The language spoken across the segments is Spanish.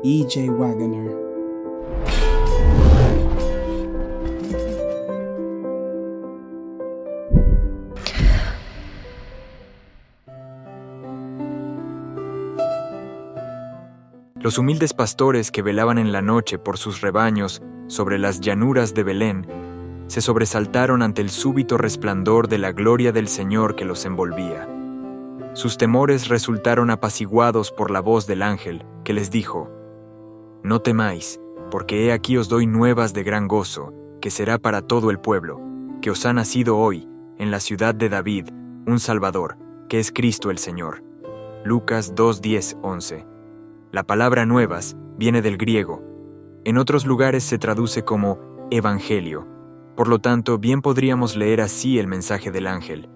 E.J. Wagner. Los humildes pastores que velaban en la noche por sus rebaños sobre las llanuras de Belén se sobresaltaron ante el súbito resplandor de la gloria del Señor que los envolvía. Sus temores resultaron apaciguados por la voz del ángel, que les dijo: «No temáis, porque he aquí os doy nuevas de gran gozo, que será para todo el pueblo, que os ha nacido hoy, en la ciudad de David, un Salvador, que es Cristo el Señor». Lucas 2:10-11. La palabra nuevas viene del griego. En otros lugares se traduce como evangelio. Por lo tanto, bien podríamos leer así el mensaje del ángel: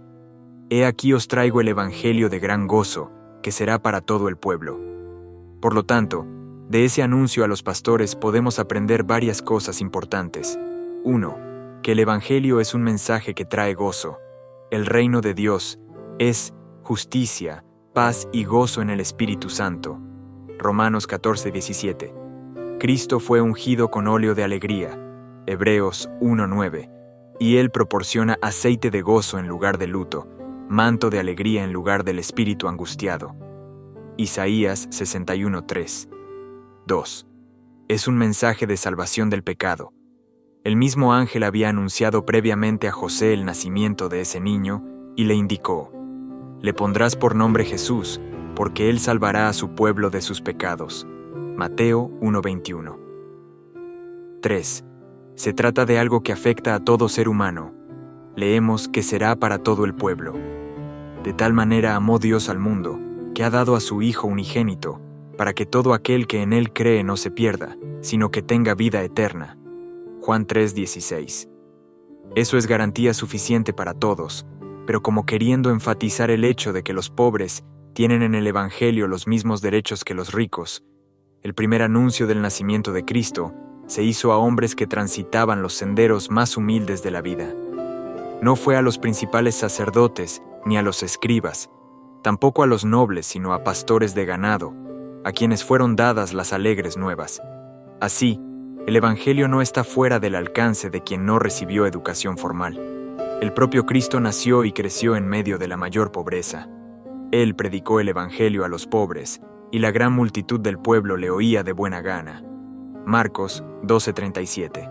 «He aquí os traigo el evangelio de gran gozo, que será para todo el pueblo». Por lo tanto, de ese anuncio a los pastores podemos aprender varias cosas importantes. 1. Que el evangelio es un mensaje que trae gozo. El reino de Dios es justicia, paz y gozo en el Espíritu Santo. Romanos 14:17. Cristo fue ungido con óleo de alegría. Hebreos 1:9. Y Él proporciona aceite de gozo en lugar de luto, manto de alegría en lugar del espíritu angustiado. Isaías 61:3. 2. Es un mensaje de salvación del pecado. El mismo ángel había anunciado previamente a José el nacimiento de ese niño y le indicó: «Le pondrás por nombre Jesús, porque Él salvará a su pueblo de sus pecados». Mateo 1:21. 3. Se trata de algo que afecta a todo ser humano. Leemos que será para todo el pueblo. De tal manera amó Dios al mundo, que ha dado a su Hijo unigénito, para que todo aquel que en Él cree no se pierda, sino que tenga vida eterna. Juan 3:16. Eso es garantía suficiente para todos, pero como queriendo enfatizar el hecho de que los pobres tienen en el Evangelio los mismos derechos que los ricos, el primer anuncio del nacimiento de Cristo se hizo a hombres que transitaban los senderos más humildes de la vida. No fue a los principales sacerdotes ni a los escribas, tampoco a los nobles, sino a pastores de ganado, a quienes fueron dadas las alegres nuevas. Así, el Evangelio no está fuera del alcance de quien no recibió educación formal. El propio Cristo nació y creció en medio de la mayor pobreza. Él predicó el Evangelio a los pobres, y la gran multitud del pueblo le oía de buena gana. Marcos 12:37.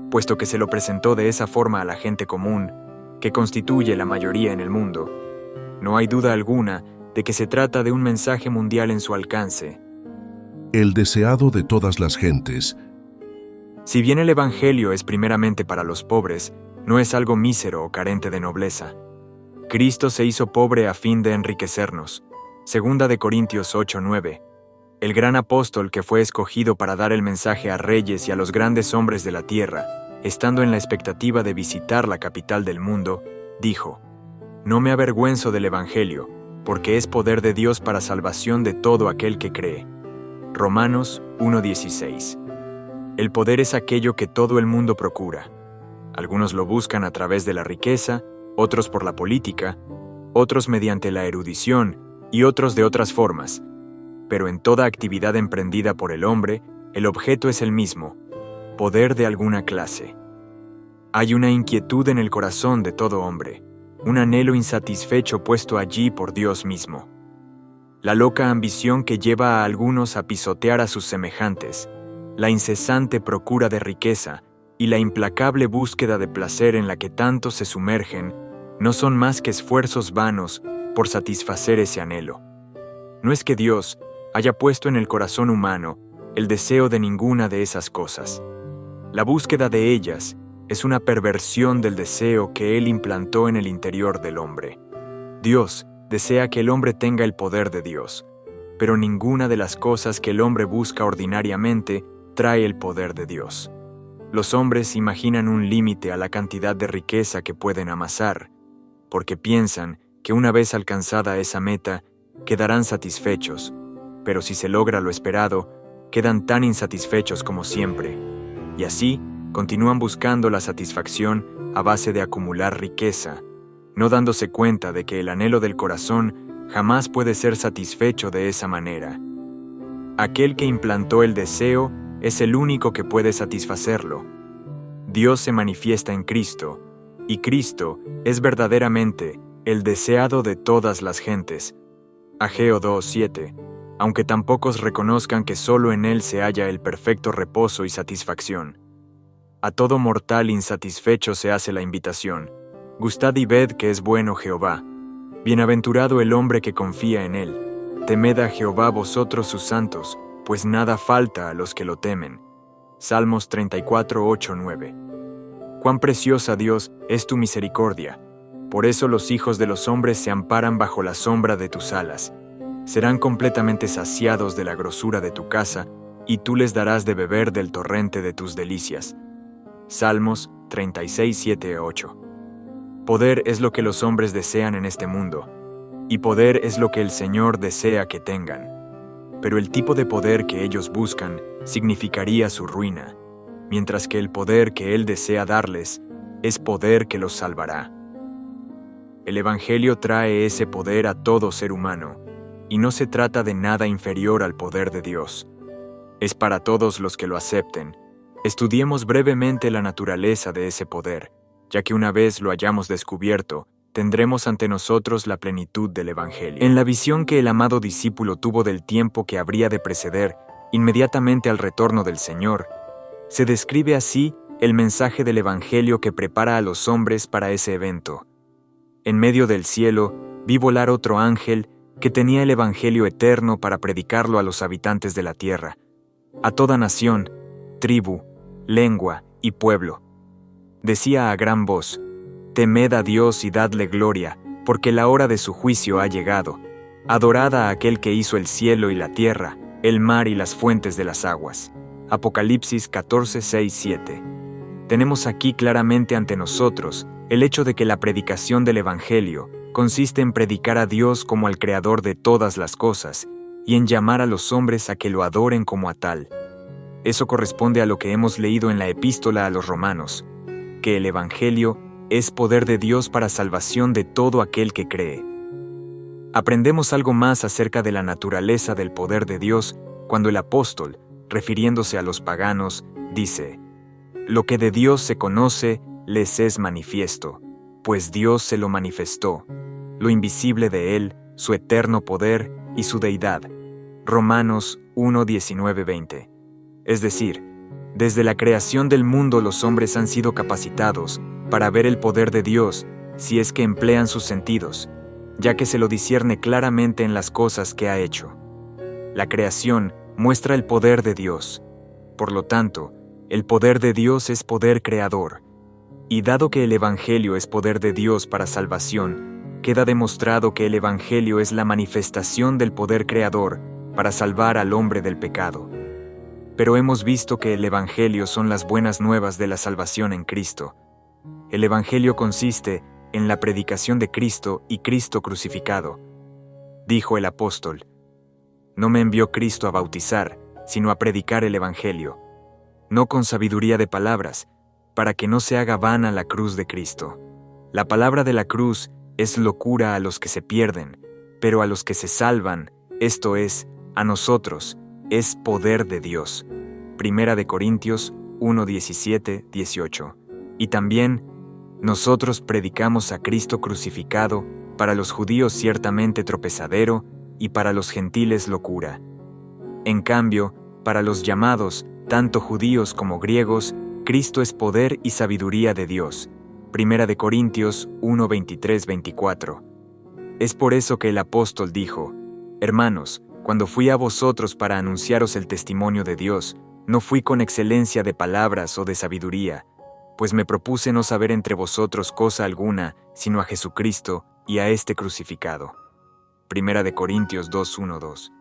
Puesto que se lo presentó de esa forma a la gente común, que constituye la mayoría en el mundo, no hay duda alguna de que se trata de un mensaje mundial en su alcance. El deseado de todas las gentes. Si bien el Evangelio es primeramente para los pobres, no es algo mísero o carente de nobleza. Cristo se hizo pobre a fin de enriquecernos. 2 de Corintios 8:9. El gran apóstol que fue escogido para dar el mensaje a reyes y a los grandes hombres de la tierra, estando en la expectativa de visitar la capital del mundo, dijo: «No me avergüenzo del Evangelio, porque es poder de Dios para salvación de todo aquel que cree». Romanos 1:16. El poder es aquello que todo el mundo procura. Algunos lo buscan a través de la riqueza, otros por la política, otros mediante la erudición y otros de otras formas. Pero en toda actividad emprendida por el hombre, el objeto es el mismo: poder de alguna clase. Hay una inquietud en el corazón de todo hombre, un anhelo insatisfecho puesto allí por Dios mismo. La loca ambición que lleva a algunos a pisotear a sus semejantes, la incesante procura de riqueza y la implacable búsqueda de placer en la que tantos se sumergen, no son más que esfuerzos vanos por satisfacer ese anhelo. No es que Dios haya puesto en el corazón humano el deseo de ninguna de esas cosas. La búsqueda de ellas es una perversión del deseo que Él implantó en el interior del hombre. Dios desea que el hombre tenga el poder de Dios, pero ninguna de las cosas que el hombre busca ordinariamente trae el poder de Dios. Los hombres imaginan un límite a la cantidad de riqueza que pueden amasar, porque piensan que una vez alcanzada esa meta, quedarán satisfechos, pero si se logra lo esperado, quedan tan insatisfechos como siempre, y así continúan buscando la satisfacción a base de acumular riqueza, no dándose cuenta de que el anhelo del corazón jamás puede ser satisfecho de esa manera. Aquel que implantó el deseo es el único que puede satisfacerlo. Dios se manifiesta en Cristo, y Cristo es verdaderamente el deseado de todas las gentes. Ageo 2:7. Aunque tan pocos reconozcan que solo en Él se halla el perfecto reposo y satisfacción. A todo mortal insatisfecho se hace la invitación. Gustad y ved que es bueno Jehová. Bienaventurado el hombre que confía en Él. Temed a Jehová vosotros sus santos, pues nada falta a los que lo temen. Salmos 34:8-9. Cuán preciosa, Dios, es tu misericordia. Por eso los hijos de los hombres se amparan bajo la sombra de tus alas. Serán completamente saciados de la grosura de tu casa, y tú les darás de beber del torrente de tus delicias. Salmos 36:7-8. Poder es lo que los hombres desean en este mundo, y poder es lo que el Señor desea que tengan. Pero el tipo de poder que ellos buscan significaría su ruina, mientras que el poder que Él desea darles es poder que los salvará. El Evangelio trae ese poder a todo ser humano, y no se trata de nada inferior al poder de Dios. Es para todos los que lo acepten. Estudiemos brevemente la naturaleza de ese poder, ya que una vez lo hayamos descubierto, tendremos ante nosotros la plenitud del Evangelio. En la visión que el amado discípulo tuvo del tiempo que habría de preceder, inmediatamente al retorno del Señor, se describe así el mensaje del Evangelio que prepara a los hombres para ese evento. En medio del cielo, vi volar otro ángel que tenía el Evangelio eterno para predicarlo a los habitantes de la tierra, a toda nación, tribu, lengua y pueblo. Decía a gran voz: Temed a Dios y dadle gloria, porque la hora de su juicio ha llegado. Adorad a aquel que hizo el cielo y la tierra, el mar y las fuentes de las aguas. Apocalipsis 14:6-7. Tenemos aquí claramente ante nosotros el hecho de que la predicación del Evangelio consiste en predicar a Dios como al Creador de todas las cosas y en llamar a los hombres a que lo adoren como a tal. Eso corresponde a lo que hemos leído en la epístola a los Romanos, que el Evangelio es poder de Dios para salvación de todo aquel que cree. Aprendemos algo más acerca de la naturaleza del poder de Dios cuando el apóstol, refiriéndose a los paganos, dice: Lo que de Dios se conoce les es manifiesto, pues Dios se lo manifestó, lo invisible de Él, su eterno poder y su deidad. Romanos 1:19-20. Es decir, desde la creación del mundo los hombres han sido capacitados para ver el poder de Dios si es que emplean sus sentidos, ya que se lo discierne claramente en las cosas que ha hecho. La creación muestra el poder de Dios. Por lo tanto, el poder de Dios es poder creador. Y dado que el Evangelio es poder de Dios para salvación, queda demostrado que el Evangelio es la manifestación del poder creador para salvar al hombre del pecado. Pero hemos visto que el Evangelio son las buenas nuevas de la salvación en Cristo. El Evangelio consiste en la predicación de Cristo y Cristo crucificado. Dijo el apóstol: No me envió Cristo a bautizar, sino a predicar el Evangelio, no con sabiduría de palabras, para que no se haga vana la cruz de Cristo. La palabra de la cruz es locura a los que se pierden, pero a los que se salvan, esto es, a nosotros, es poder de Dios. Primera de Corintios 1:17-18. Y también, nosotros predicamos a Cristo crucificado, para los judíos ciertamente tropezadero, y para los gentiles locura. En cambio, para los llamados, tanto judíos como griegos, Cristo es poder y sabiduría de Dios. Primera de Corintios 1:23-24. Es por eso que el apóstol dijo: Hermanos, cuando fui a vosotros para anunciaros el testimonio de Dios, no fui con excelencia de palabras o de sabiduría, pues me propuse no saber entre vosotros cosa alguna, sino a Jesucristo y a este crucificado. Primera de Corintios 2:1-2.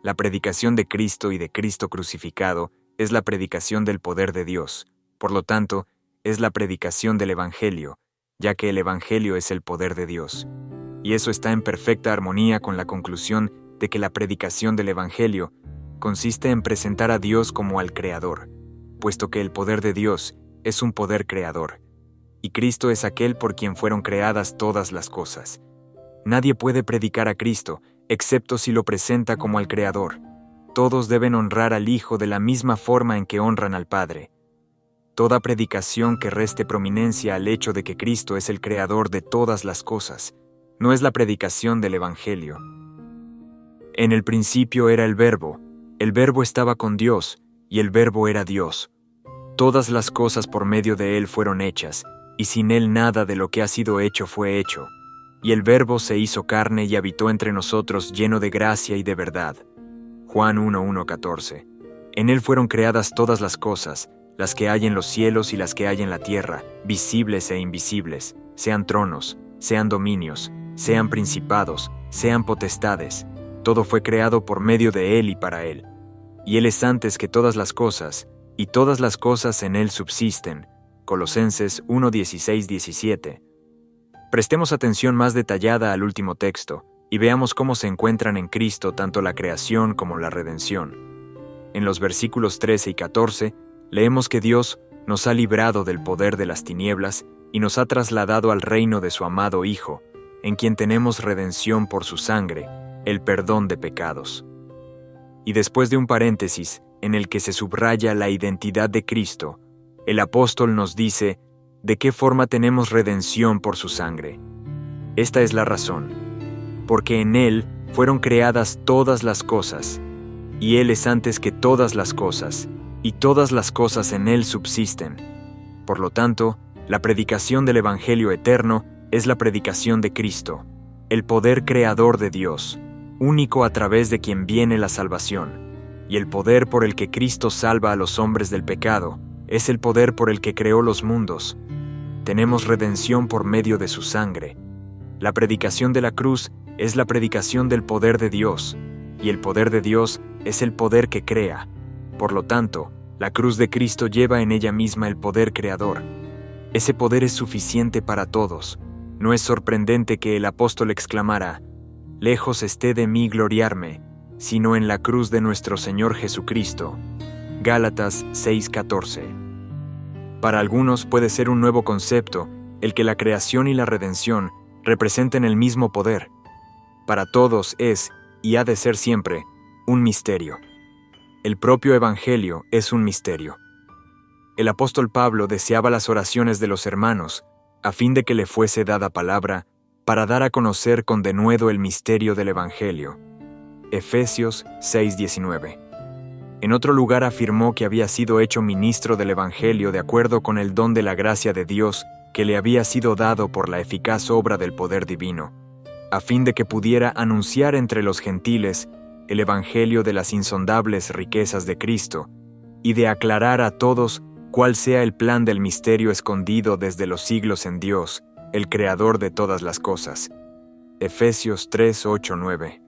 La predicación de Cristo y de Cristo crucificado es la predicación del poder de Dios. Por lo tanto, es la predicación del Evangelio, ya que el Evangelio es el poder de Dios. Y eso está en perfecta armonía con la conclusión de que la predicación del Evangelio consiste en presentar a Dios como al Creador, puesto que el poder de Dios es un poder creador, y Cristo es aquel por quien fueron creadas todas las cosas. Nadie puede predicar a Cristo, excepto si lo presenta como al Creador. todos deben honrar al Hijo de la misma forma en que honran al Padre. Toda predicación que reste prominencia al hecho de que Cristo es el creador de todas las cosas no es la predicación del Evangelio. En el principio era el Verbo estaba con Dios, y el Verbo era Dios. Todas las cosas por medio de Él fueron hechas, y sin Él nada de lo que ha sido hecho fue hecho. Y el Verbo se hizo carne y habitó entre nosotros lleno de gracia y de verdad. Juan 1:14. En Él fueron creadas todas las cosas, las que hay en los cielos y las que hay en la tierra, visibles e invisibles, sean tronos, sean dominios, sean principados, sean potestades. Todo fue creado por medio de Él y para Él. Y Él es antes que todas las cosas, y todas las cosas en Él subsisten. Colosenses 1:16-17. Prestemos atención más detallada al último texto, y veamos cómo se encuentran en Cristo tanto la creación como la redención. En los versículos 13 y 14, leemos que Dios nos ha librado del poder de las tinieblas y nos ha trasladado al reino de su amado Hijo, en quien tenemos redención por su sangre, el perdón de pecados. Y después de un paréntesis en el que se subraya la identidad de Cristo, el apóstol nos dice de qué forma tenemos redención por su sangre. Esta es la razón, porque en Él fueron creadas todas las cosas, y Él es antes que todas las cosas, y todas las cosas en Él subsisten. Por lo tanto, la predicación del Evangelio eterno es la predicación de Cristo, el poder creador de Dios, único a través de quien viene la salvación, y el poder por el que Cristo salva a los hombres del pecado es el poder por el que creó los mundos. Tenemos redención por medio de su sangre. La predicación de la cruz es la predicación del poder de Dios, y el poder de Dios es el poder que crea. Por lo tanto, la cruz de Cristo lleva en ella misma el poder creador. Ese poder es suficiente para todos. No es sorprendente que el apóstol exclamara: «Lejos esté de mí gloriarme, sino en la cruz de nuestro Señor Jesucristo». Gálatas 6:14. Para algunos puede ser un nuevo concepto el que la creación y la redención representen el mismo poder. Para todos es, y ha de ser siempre, un misterio. El propio Evangelio es un misterio. El apóstol Pablo deseaba las oraciones de los hermanos, a fin de que le fuese dada palabra, para dar a conocer con denuedo el misterio del Evangelio. Efesios 6:19. En otro lugar afirmó que había sido hecho ministro del Evangelio de acuerdo con el don de la gracia de Dios que le había sido dado por la eficaz obra del poder divino, a fin de que pudiera anunciar entre los gentiles el Evangelio de las insondables riquezas de Cristo, y de aclarar a todos cuál sea el plan del misterio escondido desde los siglos en Dios, el Creador de todas las cosas. Efesios 3:8-9.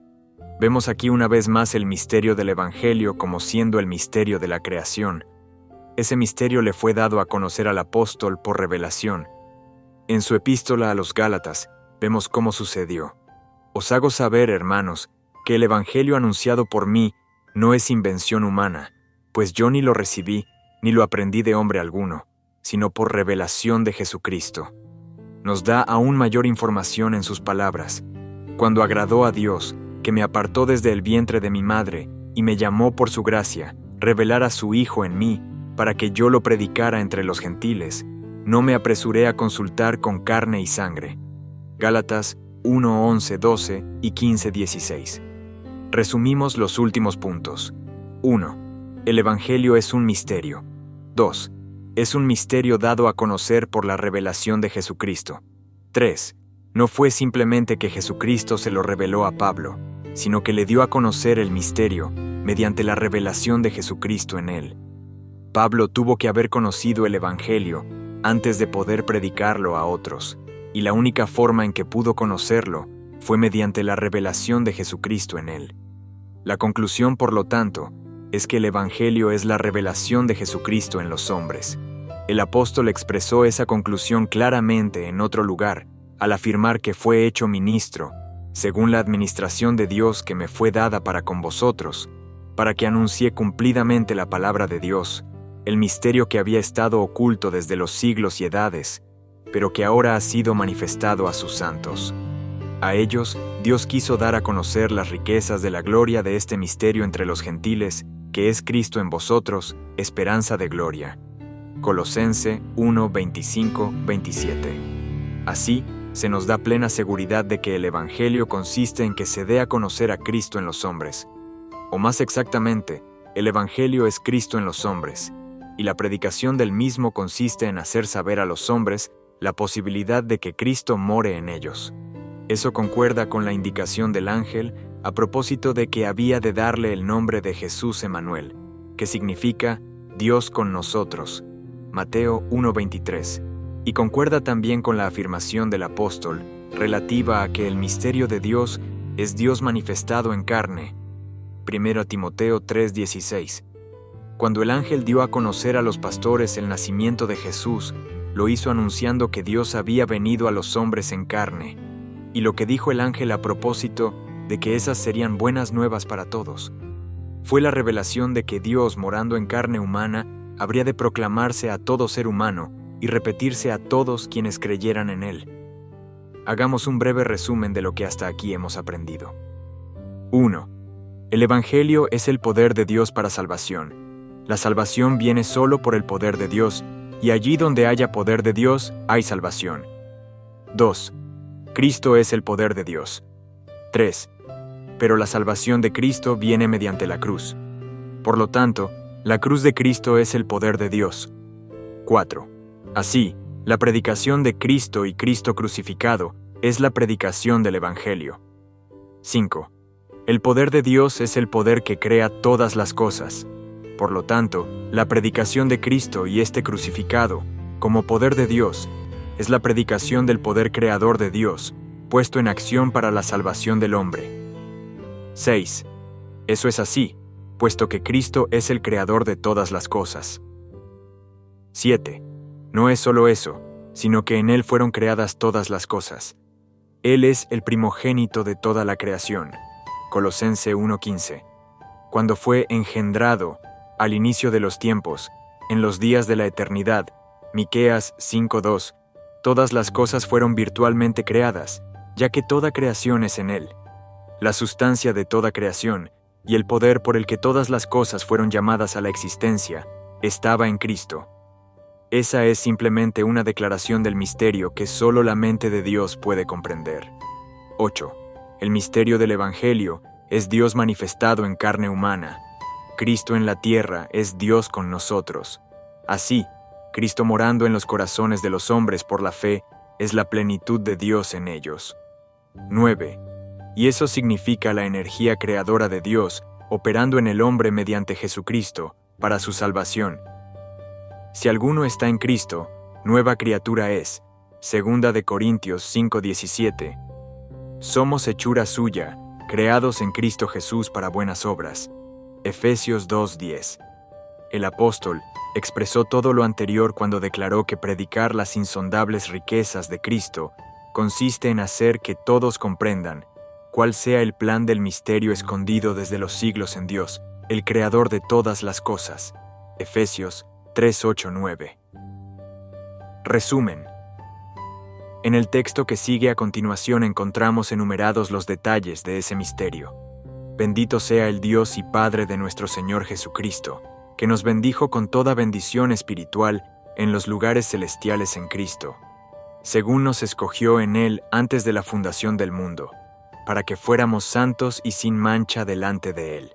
Vemos aquí una vez más el misterio del Evangelio como siendo el misterio de la creación. Ese misterio le fue dado a conocer al apóstol por revelación. En su epístola a los Gálatas, vemos cómo sucedió. Os hago saber, hermanos, que el Evangelio anunciado por mí no es invención humana, pues yo ni lo recibí, ni lo aprendí de hombre alguno, sino por revelación de Jesucristo. Nos da aún mayor información en sus palabras. Cuando agradó a Dios, que me apartó desde el vientre de mi madre, y me llamó por su gracia, revelar a su Hijo en mí, para que yo lo predicara entre los gentiles, no me apresuré a consultar con carne y sangre. Gálatas 1:11-12 y 15:16. Resumimos los últimos puntos. 1. El Evangelio es un misterio. 2. Es un misterio dado a conocer por la revelación de Jesucristo. 3. No fue simplemente que Jesucristo se lo reveló a Pablo, sino que le dio a conocer el misterio mediante la revelación de Jesucristo en él. Pablo tuvo que haber conocido el Evangelio antes de poder predicarlo a otros, y la única forma en que pudo conocerlo fue mediante la revelación de Jesucristo en él. La conclusión, por lo tanto, es que el Evangelio es la revelación de Jesucristo en los hombres. El apóstol expresó esa conclusión claramente en otro lugar, al afirmar que fue hecho ministro, según la administración de Dios que me fue dada para con vosotros, para que anuncie cumplidamente la palabra de Dios, el misterio que había estado oculto desde los siglos y edades, pero que ahora ha sido manifestado a sus santos. A ellos, Dios quiso dar a conocer las riquezas de la gloria de este misterio entre los gentiles, que es Cristo en vosotros, esperanza de gloria. Colosense 1, 25, 27. Así, se nos da plena seguridad de que el Evangelio consiste en que se dé a conocer a Cristo en los hombres. O más exactamente, el Evangelio es Cristo en los hombres, y la predicación del mismo consiste en hacer saber a los hombres la posibilidad de que Cristo more en ellos. Eso concuerda con la indicación del ángel a propósito de que había de darle el nombre de Jesús Emanuel, que significa Dios con nosotros, Mateo 1:23, y concuerda también con la afirmación del apóstol relativa a que el misterio de Dios es Dios manifestado en carne, 1 Timoteo 3:16. Cuando el ángel dio a conocer a los pastores el nacimiento de Jesús, lo hizo anunciando que Dios había venido a los hombres en carne, y lo que dijo el ángel a propósito de que esas serían buenas nuevas para todos. Fue la revelación de que Dios, morando en carne humana, habría de proclamarse a todo ser humano y repetirse a todos quienes creyeran en él. Hagamos un breve resumen de lo que hasta aquí hemos aprendido. 1. El Evangelio es el poder de Dios para salvación. La salvación viene solo por el poder de Dios, y allí donde haya poder de Dios, hay salvación. 2. Cristo es el poder de Dios. 3. Pero la salvación de Cristo viene mediante la cruz. Por lo tanto, la cruz de Cristo es el poder de Dios. 4. Así, la predicación de Cristo y Cristo crucificado es la predicación del Evangelio. 5. El poder de Dios es el poder que crea todas las cosas. Por lo tanto, la predicación de Cristo y este crucificado, como poder de Dios, es la predicación del poder creador de Dios, puesto en acción para la salvación del hombre. 6. Eso es así, puesto que Cristo es el creador de todas las cosas. 7. No es solo eso, sino que en Él fueron creadas todas las cosas. Él es el primogénito de toda la creación. Colosense 1:15. Cuando fue engendrado, al inicio de los tiempos, en los días de la eternidad, Miqueas 5:2, todas las cosas fueron virtualmente creadas, ya que toda creación es en Él. La sustancia de toda creación, y el poder por el que todas las cosas fueron llamadas a la existencia, estaba en Cristo. Esa es simplemente una declaración del misterio que solo la mente de Dios puede comprender. 8. El misterio del Evangelio es Dios manifestado en carne humana. Cristo en la tierra es Dios con nosotros. Así, Cristo morando en los corazones de los hombres por la fe es la plenitud de Dios en ellos. 9. Y eso significa la energía creadora de Dios operando en el hombre mediante Jesucristo para su salvación. Si alguno está en Cristo, nueva criatura es. 2 de Corintios 5:17. Somos hechura suya, creados en Cristo Jesús para buenas obras. Efesios 2:10. El apóstol expresó todo lo anterior cuando declaró que predicar las insondables riquezas de Cristo consiste en hacer que todos comprendan cuál sea el plan del misterio escondido desde los siglos en Dios, el creador de todas las cosas. Efesios 3:8-9. Resumen. En el texto que sigue a continuación encontramos enumerados los detalles de ese misterio. Bendito sea el Dios y Padre de nuestro Señor Jesucristo, que nos bendijo con toda bendición espiritual en los lugares celestiales en Cristo, según nos escogió en Él antes de la fundación del mundo, para que fuéramos santos y sin mancha delante de Él.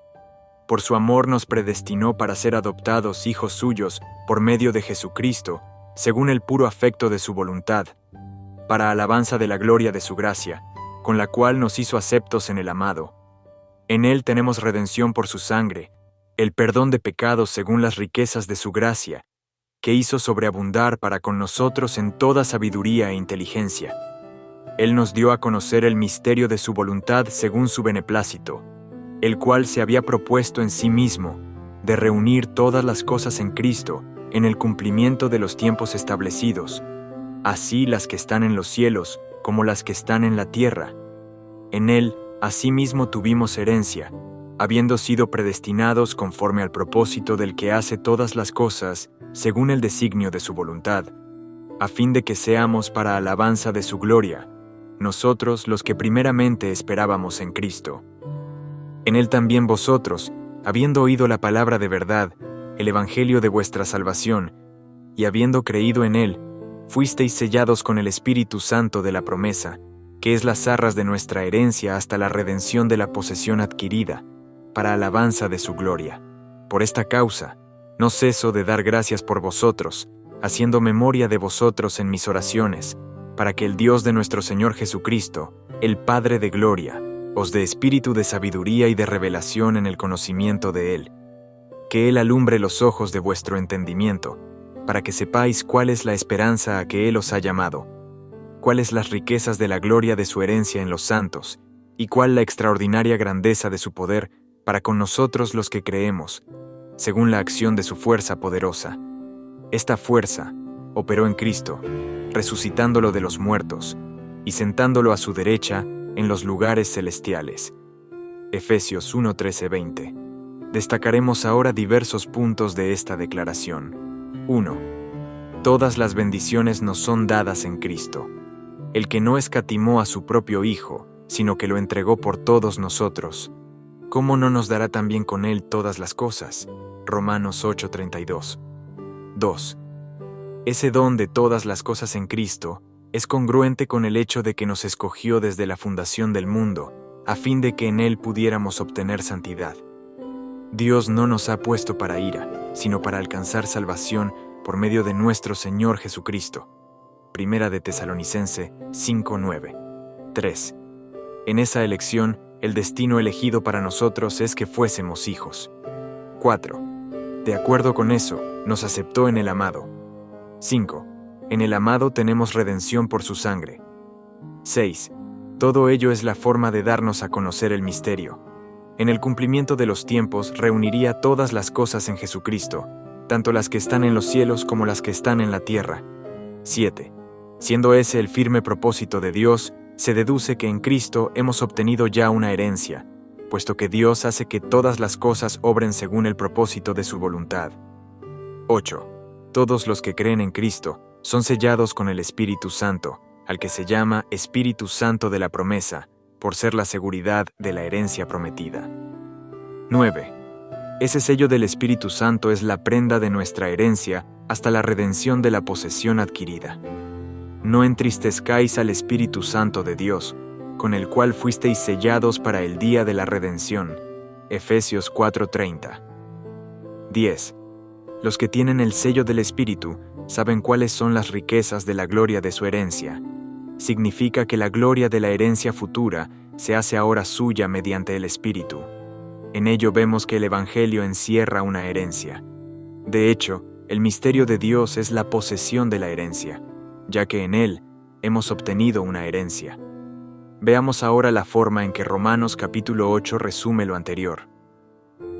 Por su amor nos predestinó para ser adoptados hijos suyos por medio de Jesucristo, según el puro afecto de su voluntad, para alabanza de la gloria de su gracia, con la cual nos hizo aceptos en el amado. En Él tenemos redención por su sangre, el perdón de pecados según las riquezas de su gracia, que hizo sobreabundar para con nosotros en toda sabiduría e inteligencia. Él nos dio a conocer el misterio de su voluntad según su beneplácito, el cual se había propuesto en sí mismo, de reunir todas las cosas en Cristo, en el cumplimiento de los tiempos establecidos, así las que están en los cielos como las que están en la tierra. En Él, asimismo tuvimos herencia, habiendo sido predestinados conforme al propósito del que hace todas las cosas, según el designio de su voluntad, a fin de que seamos para alabanza de su gloria, nosotros los que primeramente esperábamos en Cristo. En Él también vosotros, habiendo oído la palabra de verdad, el evangelio de vuestra salvación, y habiendo creído en Él, fuisteis sellados con el Espíritu Santo de la promesa, que es las arras de nuestra herencia hasta la redención de la posesión adquirida, para alabanza de su gloria. Por esta causa, no ceso de dar gracias por vosotros, haciendo memoria de vosotros en mis oraciones, para que el Dios de nuestro Señor Jesucristo, el Padre de gloria, os dé espíritu de sabiduría y de revelación en el conocimiento de Él, que Él alumbre los ojos de vuestro entendimiento, para que sepáis cuál es la esperanza a que Él os ha llamado, cuáles las riquezas de la gloria de su herencia en los santos, y cuál la extraordinaria grandeza de su poder para con nosotros los que creemos, según la acción de su fuerza poderosa. Esta fuerza operó en Cristo, resucitándolo de los muertos, y sentándolo a su derecha en los lugares celestiales. Efesios 1:13-20. Destacaremos ahora diversos puntos de esta declaración. 1. Todas las bendiciones nos son dadas en Cristo, el que no escatimó a su propio Hijo, sino que lo entregó por todos nosotros. ¿Cómo no nos dará también con Él todas las cosas? Romanos 8:32. 2. Ese don de todas las cosas en Cristo es congruente con el hecho de que nos escogió desde la fundación del mundo, a fin de que en Él pudiéramos obtener santidad. Dios no nos ha puesto para ira, sino para alcanzar salvación por medio de nuestro Señor Jesucristo. Primera de Tesalonicense 5:9. 3. En esa elección, el destino elegido para nosotros es que fuésemos hijos. 4. De acuerdo con eso, nos aceptó en el amado. 5. En el amado tenemos redención por su sangre. 6. Todo ello es la forma de darnos a conocer el misterio. En el cumplimiento de los tiempos reuniría todas las cosas en Jesucristo, tanto las que están en los cielos como las que están en la tierra. 7. Siendo ese el firme propósito de Dios, se deduce que en Cristo hemos obtenido ya una herencia, puesto que Dios hace que todas las cosas obren según el propósito de su voluntad. 8. Todos los que creen en Cristo son sellados con el Espíritu Santo, al que se llama Espíritu Santo de la promesa, por ser la seguridad de la herencia prometida. 9. Ese sello del Espíritu Santo es la prenda de nuestra herencia hasta la redención de la posesión adquirida. No entristezcáis al Espíritu Santo de Dios, con el cual fuisteis sellados para el día de la redención. Efesios 4:30. 10. Los que tienen el sello del Espíritu saben cuáles son las riquezas de la gloria de su herencia. Significa que la gloria de la herencia futura se hace ahora suya mediante el Espíritu. En ello vemos que el Evangelio encierra una herencia. De hecho, el misterio de Dios es la posesión de la herencia, ya que en Él hemos obtenido una herencia. Veamos ahora la forma en que Romanos capítulo 8 resume lo anterior.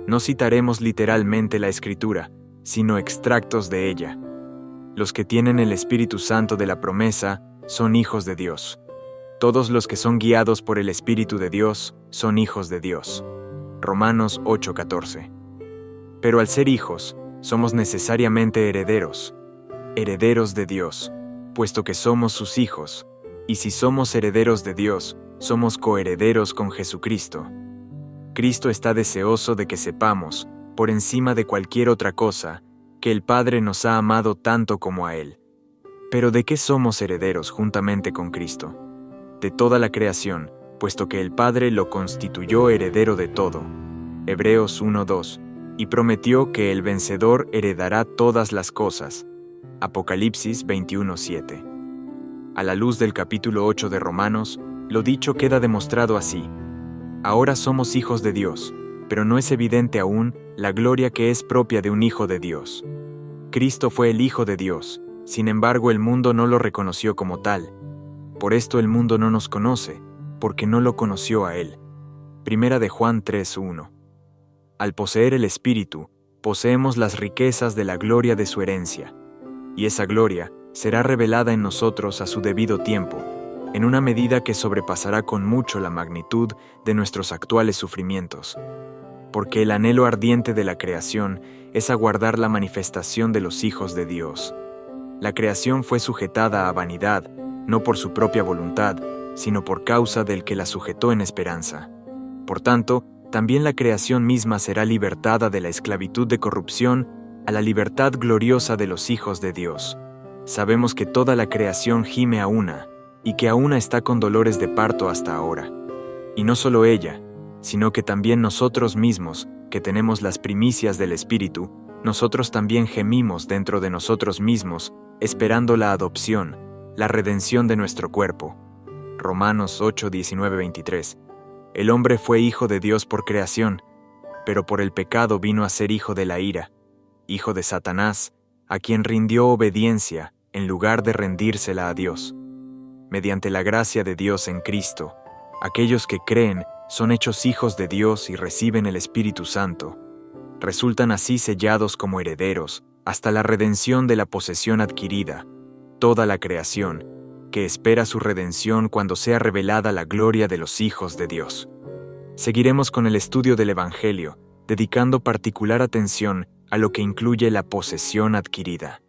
No citaremos literalmente la Escritura, sino extractos de ella. Los que tienen el Espíritu Santo de la promesa son hijos de Dios. Todos los que son guiados por el Espíritu de Dios son hijos de Dios. Romanos 8:14. Pero al ser hijos, somos necesariamente herederos, herederos de Dios, puesto que somos sus hijos, y si somos herederos de Dios, somos coherederos con Jesucristo. Cristo está deseoso de que sepamos, por encima de cualquier otra cosa, que el Padre nos ha amado tanto como a Él. Pero ¿de qué somos herederos juntamente con Cristo? De toda la creación, puesto que el Padre lo constituyó heredero de todo. Hebreos 1:2, y prometió que el vencedor heredará todas las cosas. Apocalipsis 21:7. A la luz del capítulo 8 de Romanos, lo dicho queda demostrado así. Ahora somos hijos de Dios, pero no es evidente aún la gloria que es propia de un hijo de Dios. Cristo fue el Hijo de Dios, sin embargo el mundo no lo reconoció como tal. Por esto el mundo no nos conoce, porque no lo conoció a Él. Primera de Juan 3:1. Al poseer el Espíritu, poseemos las riquezas de la gloria de su herencia, y esa gloria será revelada en nosotros a su debido tiempo, en una medida que sobrepasará con mucho la magnitud de nuestros actuales sufrimientos. Porque el anhelo ardiente de la creación es aguardar la manifestación de los hijos de Dios. La creación fue sujetada a vanidad, no por su propia voluntad, sino por causa del que la sujetó en esperanza. Por tanto, también la creación misma será libertada de la esclavitud de corrupción a la libertad gloriosa de los hijos de Dios. Sabemos que toda la creación gime a una, y que a una está con dolores de parto hasta ahora. Y no solo ella, sino que también nosotros mismos, que tenemos las primicias del Espíritu, nosotros también gemimos dentro de nosotros mismos, esperando la adopción, la redención de nuestro cuerpo. Romanos 8, 19, 23. El hombre fue hijo de Dios por creación, pero por el pecado vino a ser hijo de la ira, hijo de Satanás, a quien rindió obediencia en lugar de rendírsela a Dios. Mediante la gracia de Dios en Cristo, aquellos que creen son hechos hijos de Dios y reciben el Espíritu Santo. Resultan así sellados como herederos hasta la redención de la posesión adquirida, toda la creación, que espera su redención cuando sea revelada la gloria de los hijos de Dios. Seguiremos con el estudio del Evangelio, dedicando particular atención a lo que incluye la posesión adquirida.